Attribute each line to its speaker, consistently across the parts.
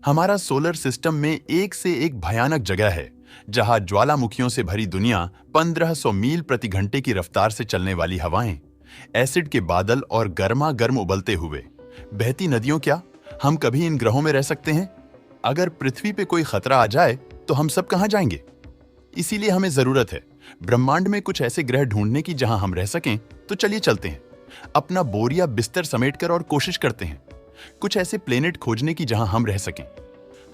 Speaker 1: हमारा solar system में एक से एक भयानक जगह है जहां ज्वालामुखियों से भरी दुनिया 1500 मील प्रति घंटे की रफ्तार से चलने वाली हवाएं, एसिड के बादल और गर्मा गर्म उबलते हुए बहती नदियों। क्या हम कभी इन ग्रहों में रह सकते हैं? अगर पृथ्वी पे कोई खतरा आ जाए तो हम सब कहां जाएंगे? इसीलिए हमें जरूरत है ब्रह्मांड में कुछ ऐसे ग्रह ढूंढने की जहां हम रह सकें। तो चलिए चलते हैं, अपना बोरिया बिस्तर समेटकर और कोशिश करते हैं कुछ ऐसे प्लेनेट खोजने की जहां हम रह सकें।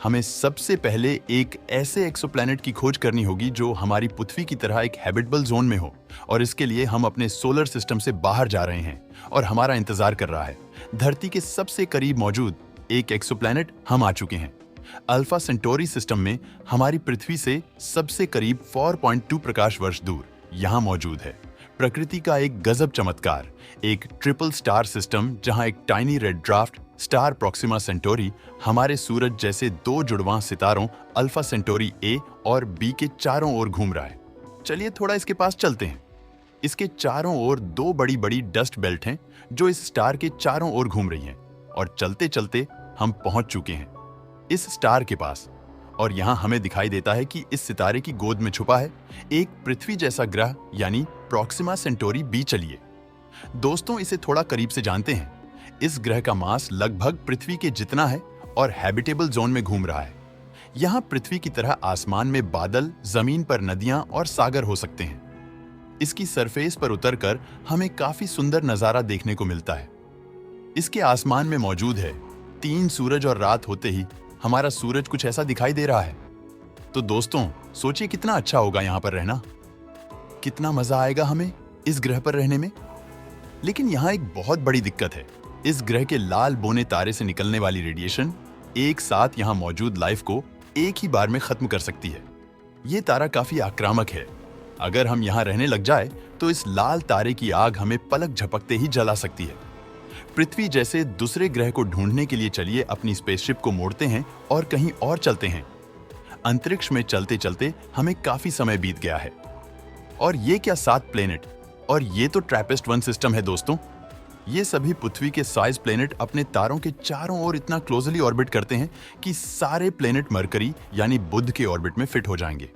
Speaker 1: हमें सबसे पहले एक ऐसे एक्सोप्लैनेट की खोज करनी होगी जो हमारी पृथ्वी की तरह एक हैबिटेबल जोन में हो, और इसके लिए हम अपने सोलर सिस्टम से बाहर जा रहे हैं और हमारा इंतजार कर रहा है। धरती के सबसे करीब मौजूद एक एक्सोप्लैनेट हम आ चुके हैं। अल्फा सेंटोरी सिस्टम में हमारी पृथ्वी से सबसे करीब 4.2 प्रकाश वर्ष दूर यहां मौजूद है। प्रकृति का एक गजब चमत्कार, एक ट्रिपल स्टार सिस्टम जहां एक tiny red dwarf star Proxima Centauri हमारे सूरज जैसे दो जुड़वां सितारों अल्फा सेंटोरी ए और बी के चारों ओर घूम रहा है। चलिए थोड़ा इसके पास चलते हैं। इसके चारों ओर दो बड़ी बड़ी डस्ट बेल्ट हैं जो इस स्टार के चारों ओर घूम रही हैं, और चलते चलते हम पहुंच चुके हैं इस स्टार के पास। और यहां हमें दिखाई देता है कि इस सितारे की गोद में छुपा है एक पृथ्वी जैसा ग्रह यानी प्रॉक्सिमा सेंटोरी बी। चलिए दोस्तों, इसे थोड़ा करीब से जानते हैं। इस ग्रह का मास लगभग पृथ्वी के जितना है और हैबिटेबल जोन में घूम रहा है। यहां पृथ्वी की तरह आसमान में बादल, जमीन पर नदियां और सागर हो सकते हैं। इसकी सरफेस पर उतरकर हमें काफी सुंदर नजारा देखने को मिलता है। इसके आसमान में मौजूद है 3 सूरज, और रात होते ही हमारा सूरज कुछ ऐसा दिखाई दे रहा है। तो दोस्तों सोचिए कितना अच्छा होगा यहां पर रहना, कितना मजा आएगा हमें इस ग्रह पर रहने में। लेकिन यहां एक बहुत बड़ी दिक्कत है। इस ग्रह के लाल बोने तारे से निकलने वाली रेडिएशन एक साथ यहां मौजूद लाइफ को एक ही बार में खत्म कर सकती है। यह तारा काफी आक्रामक है। अगर हम यहां रहने लग जाए तो इस लाल तारे की आग हमें पलक झपकते ही जला सकती है। पृथ्वी जैसे दूसरे ग्रह को ढूंढने के लिए चलिए अपनी स्पेसशिप को मोड़ते हैं और कहीं और चलते हैं। अंतरिक्ष में चलते चलते हमें काफी समय बीत गया है। और ये क्या 7 प्लेनेट, और ये तो ट्रैपिस्ट 1 सिस्टम है दोस्तों। ये सभी पृथ्वी के साइज प्लेनेट अपने तारों के चारों ओर इतना क्लोजली ऑर्बिट करते हैं कि सारे प्लेनेट मरकरी यानी बुध के ऑर्बिट में फिट हो जाएंगे।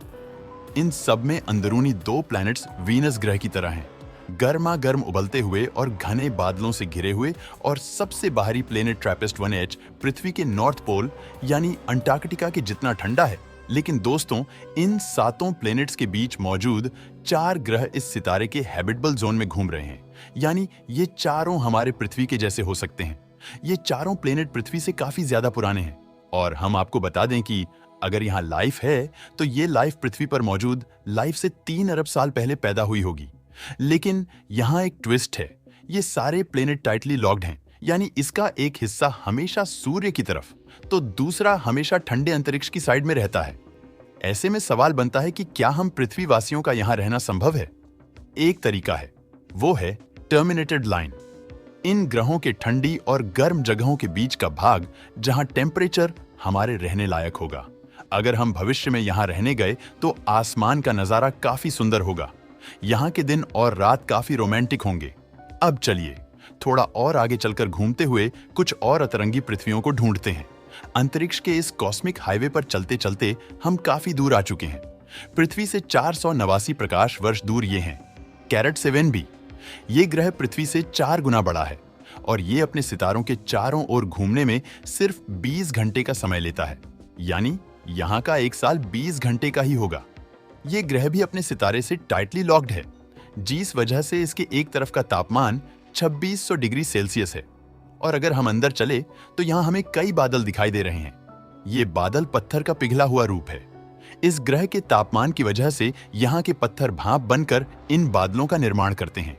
Speaker 1: इन सब में अंदरूनी 2 प्लैनेट्स वीनस ग्रह की तरह हैं, गर्मा गर्म उबलते हुए और घने बादलों से घिरे हुए। और सबसे बाहरी प्लेनेट ट्रैपिस्ट 1H पृथ्वी के नॉर्थ पोल यानी अंटार्कटिका के जितना ठंडा है। लेकिन दोस्तों, इन 7 प्लेनेट्स के बीच मौजूद 4 ग्रह इस सितारे के हैबिटेबल जोन में घूम रहे हैं, यानी ये चारों हमारे पृथ्वी के जैसे हो सकते हैं। ये चारों प्लेनेट पृथ्वी से काफी ज्यादा पुराने हैं। और हम आपको बता दें कि अगर यहाँ लाइफ है तो ये लाइफ पृथ्वी पर मौजूद लाइफ से 3 अरब साल पहले पैदा हुई होगी। लेकिन यहाँ एक ट्विस्ट है, ये सारे प्लेनेट टाइटली लॉक्ड हैं, यानी इसका एक हिस्सा हमेशा सूर्य की तरफ तो दूसरा हमेशा ठंडे अंतरिक्ष की साइड में रहता है। ऐसे में सवाल बनता है कि क्या हम पृथ्वी वासियों का यहाँ रहना संभव है? एक तरीका है, वो है टर्मिनेटेड लाइन। इन ग्रहों के ठंडी और गर्म जगहों के बीच का भाग जहां टेम्परेचर हमारे रहने लायक होगा। अगर हम भविष्य में यहां रहने गए तो आसमान का नजारा काफी सुंदर होगा। यहां के दिन और रात काफी रोमांटिक होंगे। अब चलिए थोड़ा और आगे चलकर घूमते हुए कुछ और अतरंगी पृथ्वियों को ढूंढते हैं। अंतरिक्ष के इस कॉस्मिक हाईवे पर चलते चलते हम काफी दूर आ चुके हैं। पृथ्वी से 489 प्रकाश वर्ष दूर ये हैं कैरेट 7b। ये ग्रह पृथ्वी से 4 गुना बड़ा है और ये अपने सितारों के चारों ओर घूमने में सिर्फ 20 घंटे का समय लेता है, यानी यहाँ का 1 साल 20 घंटे का ही होगा। ये ग्रह भी अपने सितारे से टाइटली लॉक्ड है, जिस वजह से इसके एक तरफ का तापमान 2600 डिग्री सेल्सियस है। और अगर हम अंदर चले तो यहाँ हमें कई बादल दिखाई दे रहे हैं। ये बादल पत्थर का पिघला हुआ रूप है। इस ग्रह के तापमान की वजह से यहाँ के पत्थर भाप बनकर इन बादलों का निर्माण करते हैं।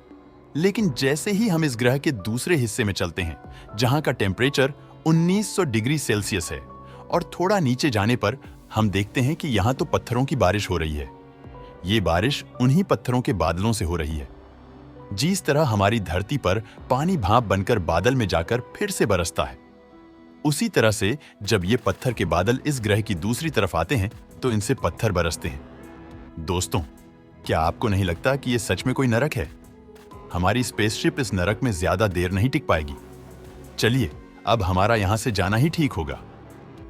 Speaker 1: लेकिन जैसे ही हम इस ग्रह के दूसरे हिस्से में चलते हैं, जहाँ का टेम्परेचर 1900 डिग्री सेल्सियस है, और थोड़ा नीचे जाने पर हम देखते हैं कि यहाँ तो पत्थरों की बारिश हो रही है। ये बारिश उन्हीं पत्थरों के बादलों से हो रही है। जिस तरह हमारी धरती पर पानी भाप बनकर बादल में जाकर फिर से बरसता है, उसी तरह से जब ये पत्थर के बादल इस ग्रह की दूसरी तरफ आते हैं तो इनसे पत्थर बरसते हैं। दोस्तों, क्या आपको नहीं लगता कि ये सच में कोई नरक है? हमारी स्पेसशिप इस नरक में ज्यादा देर नहीं टिक पाएगी। चलिए अब हमारा यहां से जाना ही ठीक होगा।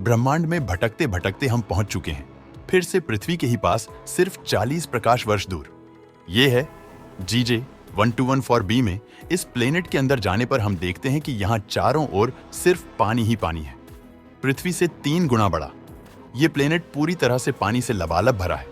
Speaker 1: ब्रह्मांड में भटकते भटकते हम पहुंच चुके हैं, फिर से पृथ्वी के ही पास, सिर्फ 40 प्रकाश वर्ष दूर। ये है GJ 1214b में। इस प्लेनेट के अंदर जाने पर हम देखते हैं कि यहाँ चारों ओर सिर्फ पानी ही पानी है, पृथ्वी से 3 गुना बड़ा। ये प्लेनेट पूरी तरह से पानी से लबालब भरा है।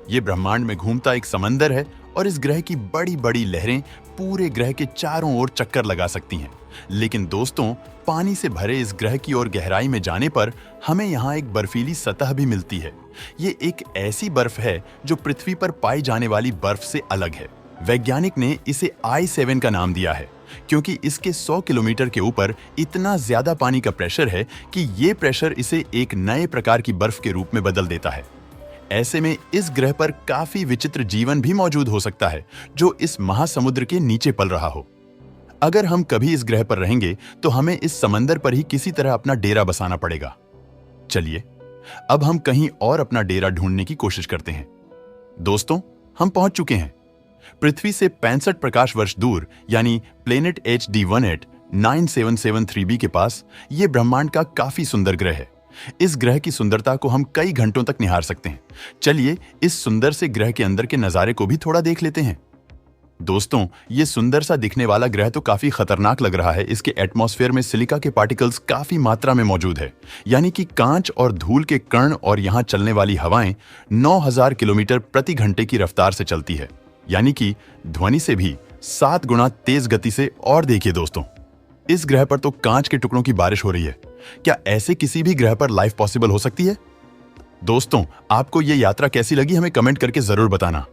Speaker 1: ये ब्रह्मांड में घूमता एक समंदर है और इस ग्रह की बड़ी बड़ी लहरें पूरे ग्रह के चारों ओर चक्कर लगा सकती हैं। लेकिन दोस्तों, पानी से भरे इस ग्रह की ओर गहराई में जाने पर हमें यहाँ एक बर्फीली सतह भी मिलती है। ये एक ऐसी बर्फ है जो पृथ्वी पर पाई जाने वाली बर्फ से अलग है। वैज्ञानिक ने इसे I7 का नाम दिया है क्योंकि इसके 100 किलोमीटर के ऊपर इतना ज्यादा पानी का प्रेशर है कि ये प्रेशर इसे एक नए प्रकार की बर्फ के रूप में बदल देता है। ऐसे में इस ग्रह पर काफी विचित्र जीवन भी मौजूद हो सकता है जो इस महासमुद्र के नीचे पल रहा हो। अगर हम कभी इस ग्रह पर रहेंगे तो हमें इस समंदर पर ही किसी तरह अपना डेरा बसाना पड़ेगा। चलिए अब हम कहीं और अपना डेरा ढूंढने की कोशिश करते हैं। दोस्तों, हम पहुंच चुके हैं पृथ्वी से 65 प्रकाश वर्ष दूर, यानी प्लेनेट HD 1897773b के पास। यह ब्रह्मांड का काफी सुंदर ग्रह है। इस ग्रह की सुंदरता को हम कई घंटों तक निहार सकते हैं। चलिए इस सुंदर से ग्रह के अंदर के नजारे को भी थोड़ा देख लेते हैं। दोस्तों, ये सुंदर सा दिखने वाला ग्रह तो काफी खतरनाक लग रहा है। इसके एटमॉस्फेयर में सिलिका के पार्टिकल्स काफी मात्रा में मौजूद है, यानी कि कांच और धूल के कण, और यहाँ चलने वाली हवाएं 9000 किलोमीटर प्रति घंटे की रफ्तार से चलती है, यानी कि ध्वनि से भी 7 गुना तेज गति से। और देखिए दोस्तों, इस ग्रह पर तो कांच के टुकड़ों की बारिश हो रही है। क्या ऐसे किसी भी ग्रह पर लाइफ पॉसिबल हो सकती है? दोस्तों, आपको ये यात्रा कैसी लगी हमें कमेंट करके जरूर बताना।